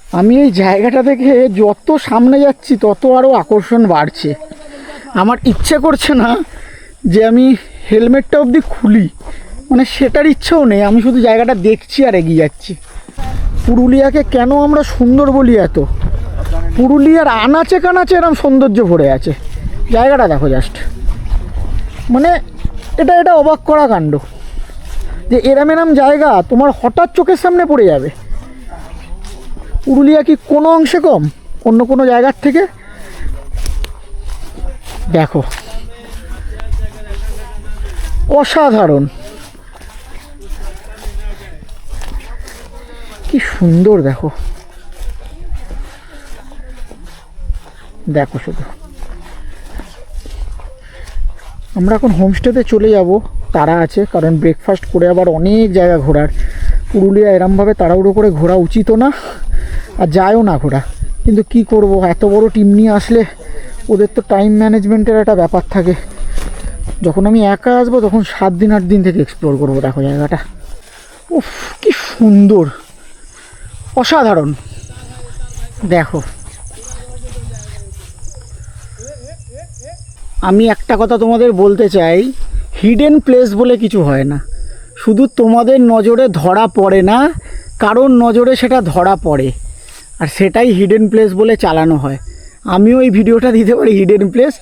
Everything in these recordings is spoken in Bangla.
আমি এই জায়গাটা থেকে যত সামনে যাচ্ছি তত আরও আকর্ষণ বাড়ছে। আমার ইচ্ছে করছে না যে আমি হেলমেটটা অবধি খুলি, মানে সেটার ইচ্ছেও নেই। আমি শুধু জায়গাটা দেখছি আর এগিয়ে যাচ্ছি। পুরুলিয়াকে কেন আমরা সুন্দর বলি এত, পুরুলিয়ার আনাচে কানাচে এরম সৌন্দর্য ভরে আছে। জায়গাটা দেখো জাস্ট, মানে এটা অবাক করা কাণ্ড যে এরম জায়গা তোমার হঠাৎ চোখের সামনে পড়ে যাবে। পুরুলিয়া কি কোনো অংশে কম অন্য কোনো জায়গার থেকে? দেখো অসাধারণ, কি সুন্দর। দেখো দেখো শুধু। আমরা এখন হোমস্টেতে চলে যাব, তারা আছে, কারণ ব্রেকফাস্ট করে আবার অনেক জায়গা ঘোরার। পুরুলিয়া এরমভাবে তাড়াহুড়ো করে ঘোরা উচিতও না, আর যায়ও না ঘোরা। কিন্তু কি করব, এত বড় টিম নিয়ে আসলে ওদের তো টাইম ম্যানেজমেন্টের একটা ব্যাপার থাকে। যখন আমি একা আসবো তখন 7 দিন 8 দিন থেকে এক্সপ্লোর করবো। দেখো জায়গাটা, উফ কি সুন্দর, অসাধারণ। দেখো আমি একটা কথা তোমাদের বলতে চাই, হিডেন প্লেস বলে কিছু হয় না। শুধু তোমাদের নজরে ধরা পড়ে না, কারোর নজরে সেটা ধরা পড়ে, আর সেটাই হিডেন প্লেস বলে চালানো হয়। আমিও এই ভিডিওটা দিতে পারি হিডেন প্লেস,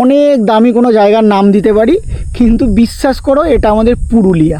অনেক দামি কোনো জায়গার নাম দিতে পারি, কিন্তু বিশ্বাস করো এটা আমাদের পুরুলিয়া।